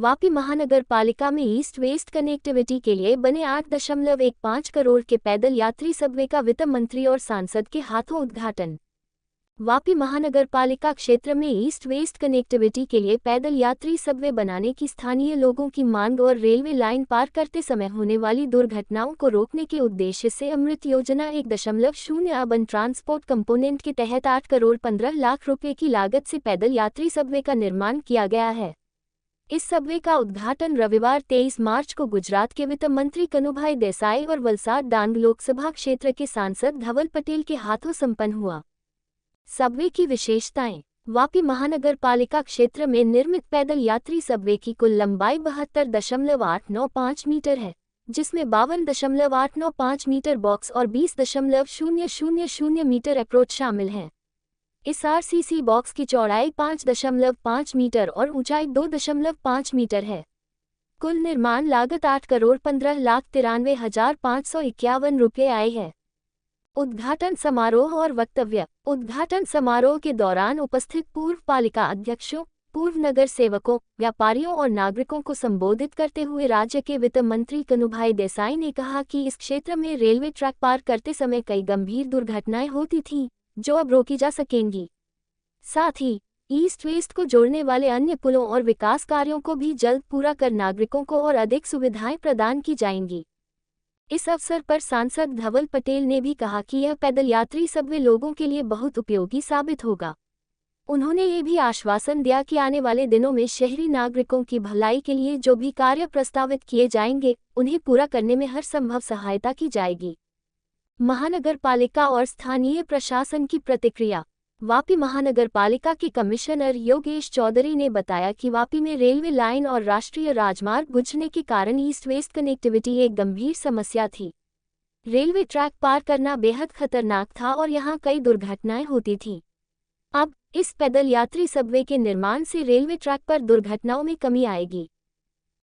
वापी महानगर पालिका में ईस्ट वेस्ट कनेक्टिविटी के लिए बने 8.15 करोड़ के पैदल यात्री सबवे का वित्त मंत्री और सांसद के हाथों उद्घाटन। वापी महानगर पालिका क्षेत्र में ईस्ट वेस्ट कनेक्टिविटी के लिए पैदल यात्री सबवे बनाने की स्थानीय लोगों की मांग और रेलवे लाइन पार करते समय होने वाली दुर्घटनाओं को रोकने के उद्देश्य से अमृत योजना 1.0 अर्बन ट्रांसपोर्ट कंपोनेंट के तहत 8 करोड़ 15 लाख रुपए की लागत से पैदल यात्री सबवे का निर्माण किया गया है। इस सबवे का उद्घाटन रविवार 23 मार्च को गुजरात के वित्त मंत्री कनुभाई देसाई और वलसाड डांग लोकसभा क्षेत्र के सांसद धवल पटेल के हाथों संपन्न हुआ। सबवे की विशेषताएं। वापी महानगर पालिका क्षेत्र में निर्मित पैदल यात्री सबवे की कुल लंबाई 72.895 मीटर है, जिसमें 52.895 मीटर बॉक्स और 20.000 मीटर अप्रोच शामिल हैं। इस आरसीसी बॉक्स की चौड़ाई 5.5 मीटर और ऊंचाई 2.5 मीटर है। कुल निर्माण लागत 8,15,93,551 रुपये आई है। उद्घाटन समारोह और वक्तव्य। उद्घाटन समारोह के दौरान उपस्थित पूर्व पालिका अध्यक्षों, पूर्व नगर सेवकों, व्यापारियों और नागरिकों को संबोधित करते हुए राज्य के वित्त मंत्री कनुभाई देसाई ने कहा कि इस क्षेत्र में रेलवे ट्रैक पार करते समय कई गंभीर दुर्घटनाएं होती थीं, जो अब रोकी जा सकेंगी। साथ ही ईस्ट वेस्ट को जोड़ने वाले अन्य पुलों और विकास कार्यों को भी जल्द पूरा कर नागरिकों को और अधिक सुविधाएं प्रदान की जाएंगी। इस अवसर पर सांसद धवल पटेल ने भी कहा कि यह पैदल यात्री सबवे लोगों के लिए बहुत उपयोगी साबित होगा। उन्होंने ये भी आश्वासन दिया कि आने वाले दिनों में शहरी नागरिकों की भलाई के लिए जो भी कार्य प्रस्तावित किए जाएंगे, उन्हें पूरा करने में हर संभव सहायता की जाएगी। महानगर पालिका और स्थानीय प्रशासन की प्रतिक्रिया। वापी महानगर पालिका के कमिश्नर योगेश चौधरी ने बताया कि वापी में रेलवे लाइन और राष्ट्रीय राजमार्ग बुझने के कारण ईस्ट वेस्ट कनेक्टिविटी एक गंभीर समस्या थी। रेलवे ट्रैक पार करना बेहद खतरनाक था और यहां कई दुर्घटनाएं होती थीं। अब इस पैदल यात्री सबवे के निर्माण से रेलवे ट्रैक पर दुर्घटनाओं में कमी आएगी।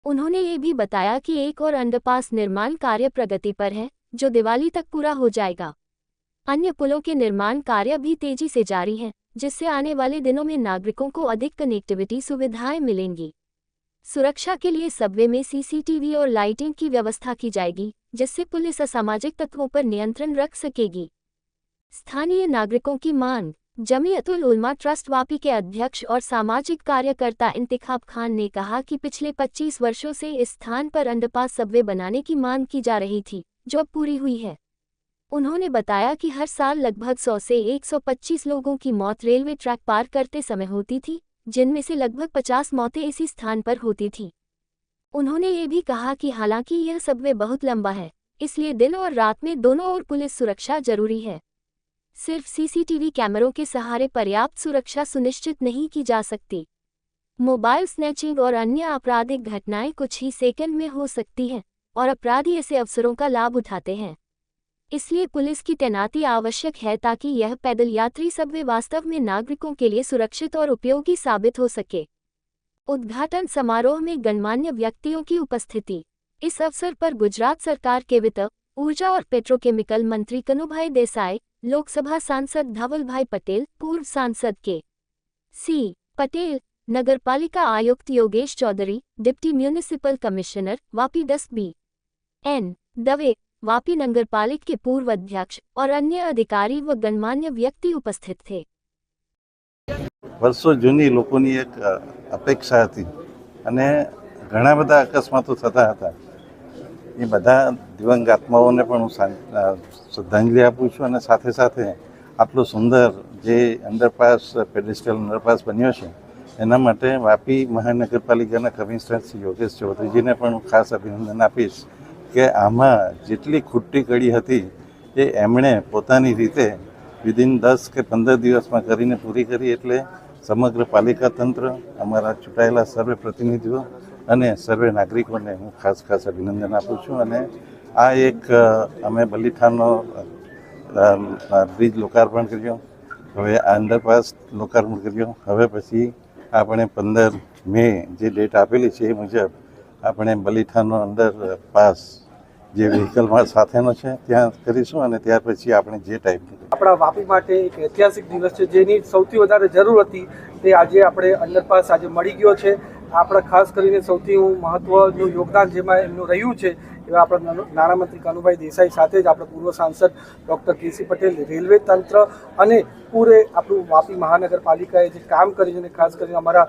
उन्होंने ये भी बताया कि एक और अंडरपास निर्माण कार्य प्रगति पर है, जो दिवाली तक पूरा हो जाएगा। अन्य पुलों के निर्माण कार्य भी तेजी से जारी हैं, जिससे आने वाले दिनों में नागरिकों को अधिक कनेक्टिविटी सुविधाएं मिलेंगी। सुरक्षा के लिए सबवे में सीसीटीवी और लाइटिंग की व्यवस्था की जाएगी, जिससे पुलिस असामाजिक तत्वों पर नियंत्रण रख सकेगी। स्थानीय नागरिकों की मांग। जमीयतुल उलमा ट्रस्ट वापी के अध्यक्ष और सामाजिक कार्यकर्ता इंतिखाब खान ने कहा कि पिछले 25 वर्षों से इस स्थान पर अंडरपास सबवे बनाने की मांग की जा रही थी, जो अब पूरी हुई है। उन्होंने बताया कि हर साल लगभग 100 से 125 लोगों की मौत रेलवे ट्रैक पार करते समय होती थी, जिनमें से लगभग 50 मौतें इसी स्थान पर होती थीं। उन्होंने ये भी कहा कि हालांकि यह सबवे बहुत लंबा है, इसलिए दिन और रात में दोनों ओर पुलिस सुरक्षा जरूरी है। सिर्फ सीसीटीवी कैमरों के सहारे पर्याप्त सुरक्षा सुनिश्चित नहीं की जा सकती। मोबाइल स्नैचिंग और अन्य आपराधिक घटनाएं कुछ ही सेकंड में हो सकती हैं और अपराधी ऐसे अवसरों का लाभ उठाते हैं। इसलिए पुलिस की तैनाती आवश्यक है ताकि यह पैदल यात्री सबवे वास्तव में नागरिकों के लिए सुरक्षित और उपयोगी साबित हो सके। उद्घाटन समारोह में गणमान्य व्यक्तियों की उपस्थिति। इस अवसर पर गुजरात सरकार के वित्त, ऊर्जा और पेट्रोकेमिकल मंत्री कनुभाई देसाई, लोकसभा सांसद धवल भाई पटेल, पूर्व सांसद के सी पटेल, नगरपालिका आयुक्त Yogesh Chaudhary, deputy municipal commissioner Vapi 10 B N. Dave, Vapi नगरपालिका के पूर्व अध्यक्ष और अन्य अधिकारी व गणमान्य व्यक्ति उपस्थित थे। वर्षों जूनी लोकोनी एक अपेक्षा थी અને ઘણા બધા અકસ્માતો થતા હતા। એ બધા દિવંગ આત્માઓને પણ હું શ્રદ્ધાંજલિ આપું છું અને સાથે સાથે આટલો સુંદર જે અંડરપાસ પેડેસ્ટ્રિયલ અંડરપાસ બન્યો છે એના માટે વાપી મહાનગરપાલિકાના કમિશનર શ્રી યોગેશ ચૌધરીજીને પણ હું ખાસ અભિનંદન આપીશ કે આમાં જેટલી ખૂટતી કડી હતી એ એમણે પોતાની રીતે વિધિન 10 કે 15 દિવસમાં કરીને પૂરી કરી। એટલે સમગ્ર પાલિકા તંત્ર, અમારા ચૂંટાયેલા સર્વે પ્રતિનિધિઓ અને સર્વે નાગરિકોને હું ખાસ અભિનંદન આપું છું। અને આ એક અમે બલીઠાનો બ્રિજ લોકાર્પણ કર્યો, હવે આ અંડરપાસ લોકાર્પણ કર્યો। હવે પછી આપણે 15 મે જે ડેટ આપેલી છે એ મુજબ આપણે બલીઠાનો અંડરપાસ જે વ્હીકલમાં સાથેનો છે ત્યાં કરીશું અને ત્યાર પછી આપણે જે ટાઈપની આપણા વાપી માટે એક ઐતિહાસિક દિવસ છે, જેની સૌથી વધારે જરૂર હતી તે આજે આપણે અંડરપાસ આજે મળી ગયો છે। આપણા ખાસ કરીને સૌથી મહત્વનું યોગદાન જેમાં એમનું રહ્યું છે એવા આપણા નાણામંત્રી કનુભાઈ દેસાઈ સાથે જ આપણા પૂર્વ સાંસદ ડૉક્ટર કેસી પટેલ, રેલવે તંત્ર અને પૂરે આપણું વાપી મહાનગરપાલિકાએ જે કામ કર્યું છે અને ખાસ કરીને અમારા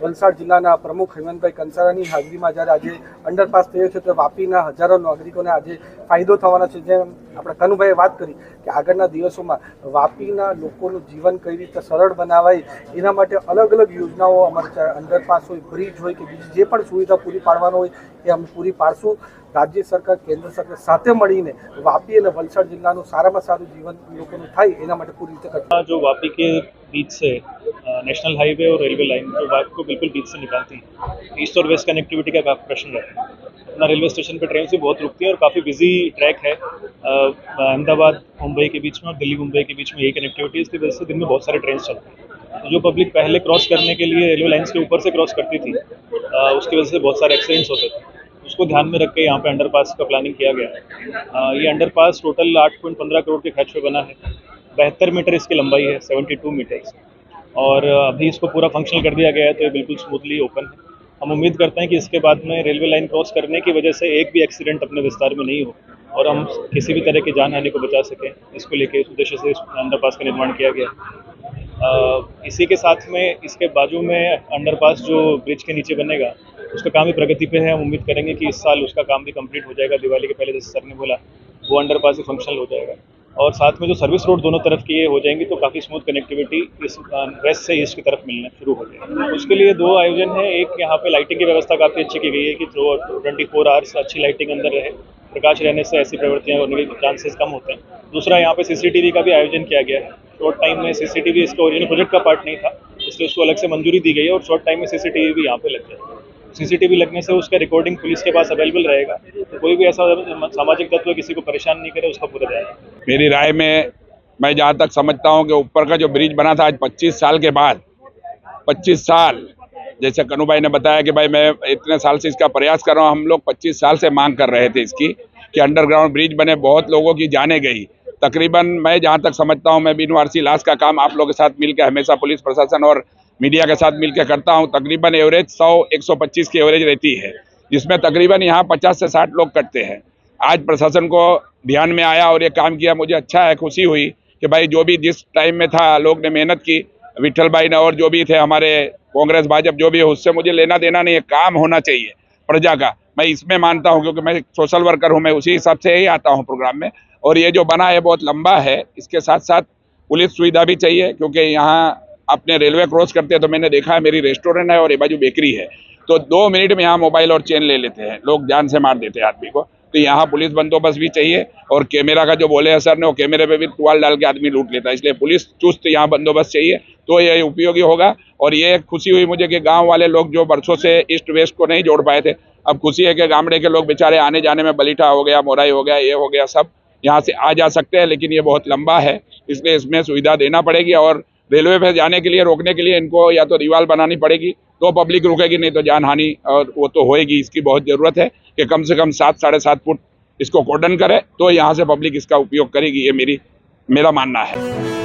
વલસાડ જિલ્લાના પ્રમુખ હેમંતભાઈ કંસારાની હાજરીમાં જ્યારે આજે અંડરપાસ થયો છે તો વાપીના હજારો નાગરિકોને આજે ફાયદો થવાનો છે। જેમ આપણા કનુભાઈએ વાત કરી કે આગળના દિવસોમાં વાપીના લોકોનું જીવન કઈ રીતે સરળ બનાવાય એના માટે અલગ અલગ યોજનાઓ અમારે અંડરપાસ હોય, બ્રિજ હોય કે બીજી જે પણ સુવિધા પૂરી પાડવાનો હોય એ અમે પૂરી પાડશું। રાજ્ય સરકાર, કેન્દ્ર સરકાર સાથે મળીને વાપી અને વલસાડ જિલ્લાનું સારામાં સારું જીવન લોકોનું થાય એના માટે પૂરી રીતે કરશું। जो वापी के बीच से नेशनल हाईवे और रेलवे लाइन जो वापी को बिल्कुल बीच से निकालती है, ईस्ट और वेस्ट कनेक्टिविटी का काफ़ी प्रश्न रहता है। अपना रेलवे स्टेशन पे ट्रेन से बहुत रुकती है और काफ़ी बिजी ट्रैक है। अहमदाबाद मुंबई के बीच में और दिल्ली मुंबई के बीच में यही कनेक्टिविटी है, इसकी वजह से दिन में बहुत सारे ट्रेन चलते हैं। तो जो पब्लिक पहले क्रॉस करने के लिए रेलवे लाइन्स के ऊपर से क्रॉस करती थी, उसकी वजह से बहुत सारे एक्सीडेंट्स होते थे। उसको ध्यान में रख के यहाँ पे अंडरपास का प्लानिंग किया गया है। ये अंडरपास टोटल 8.15 करोड़ के खर्च पे बना है। 72 मीटर इसकी लंबाई है, 72 मीटर्स, और अभी इसको पूरा फंक्शनल कर दिया गया है, तो ये बिल्कुल स्मूथली ओपन है। हम उम्मीद करते हैं कि इसके बाद में रेलवे लाइन क्रॉस करने की वजह से एक भी एक्सीडेंट अपने विस्तार में नहीं हो और हम किसी भी तरह की जान हानि को बचा सकें। इसको लेके इस उद्देश्य से इस अंडरपास का निर्माण किया गया है। इसी के साथ में इसके बाजू में अंडरपास जो ब्रिज के नीचे बनेगा उसका काम भी प्रगति पे है। हम उम्मीद करेंगे कि इस साल उसका काम भी कंप्लीट हो जाएगा। दिवाली के पहले, जैसे सर ने बोला, वो अंडरपास भी फंक्शनल हो जाएगा। और साथ में जो सर्विस रोड दोनों तरफ की ये हो जाएंगी तो काफ़ी स्मूथ कनेक्टिविटी इस वेस्ट से ईस्ट की तरफ मिलना शुरू हो जाएगी। उसके लिए 2 आयोजन है। एक, यहाँ पे लाइटिंग की व्यवस्था काफ़ी अच्छी की गई है कि जो 24 आवर्स अच्छी लाइटिंग अंदर रहे। प्रकाश रहने से ऐसी प्रवृत्तियाँ होने के चांसेस कम होते हैं। दूसरा, यहाँ पे सीसीटीवी का भी आयोजन किया गया है। शॉर्ट टाइम में सीसीटीवी इसका ओरिजिनल प्रोजेक्ट का पार्ट नहीं था, इसलिए उसको अलग से मंजूरी दी गई है और शॉर्ट टाइम में सीसीटीवी भी यहाँ पे लग जाएगा। सीसीटीवी लगने से उसका रिकॉर्डिंग पुलिस के पास अवेलेबल रहेगा, तो कोई भी ऐसा सामाजिक तत्व किसी को परेशान नहीं करे, उसका पूरा ध्यान रखें। मेरी राय में मैं जहाँ तक समझता हूँ कि ऊपर का जो ब्रिज बना था आज 25 साल के बाद, 25 साल, जैसे कनु भाई ने बताया कि भाई मैं इतने साल से इसका प्रयास कर रहा हूँ, हम लोग 25 साल से मांग कर रहे थे इसकी कि अंडरग्राउंड ब्रिज बने। बहुत लोगों की जाने गई। तकरीबन मैं जहाँ तक समझता हूँ, मैं बिनवारसी लाश का काम आप लोगों के साथ मिलकर हमेशा पुलिस प्रशासन और मीडिया के साथ मिलकर करता हूँ। तकरीबन एवरेज 100-125 की एवरेज रहती है, जिसमें तकरीबन यहाँ 50 से 60 लोग कटते हैं। आज प्रशासन को ध्यान में आया और ये काम किया। मुझे अच्छा है, खुशी हुई कि भाई जो भी जिस टाइम में था लोग ने मेहनत की, विठल भाई ने और जो भी थे हमारे कांग्रेस भाजपा जो भी है, उससे मुझे लेना देना नहीं है। काम होना चाहिए प्रजा का, मैं इसमें मानता हूँ, क्योंकि मैं सोशल वर्कर हूँ। मैं उसी हिसाब से ही आता हूँ प्रोग्राम में। और ये जो बना है बहुत लंबा है। इसके साथ साथ पुलिस सुविधा भी चाहिए, क्योंकि यहाँ अपने रेलवे क्रॉस करते हैं तो मैंने देखा है, मेरी रेस्टोरेंट है और ये बाजू बेकरी है, तो 2 मिनट में यहाँ मोबाइल और चेन ले लेते हैं लोग, जान से मार देते हैं आदमी को। तो यहाँ पुलिस बंदोबस्त भी चाहिए। और कैमरा का जो बोले हैं सर ने, वो कैमरे पे भी टुवाल डाल के आदमी लूट लेता है, इसलिए पुलिस चुस्त यहाँ बंदोबस्त चाहिए, तो ये उपयोगी होगा। और ये खुशी हुई मुझे कि गांव वाले लोग जो बरसों से ईस्ट वेस्ट को नहीं जोड़ पाए थे, अब खुशी है कि गामड़े के लोग बेचारे आने जाने में, बलीठा हो गया, मोराई हो गया, ये हो गया, सब यहाँ से आ जा सकते हैं। लेकिन ये बहुत लंबा है, इसलिए इसमें सुविधा देना पड़ेगी। और रेलवे पे जाने के लिए, रोकने के लिए इनको या तो दीवार बनानी पड़ेगी, तो पब्लिक रुकेगी, नहीं तो जान हानि और वो तो होएगी। इसकी बहुत ज़रूरत है कि कम से कम 7-7.5 फुट इसको कॉर्डन करे, तो यहाँ से पब्लिक इसका उपयोग करेगी। ये मेरा मानना है।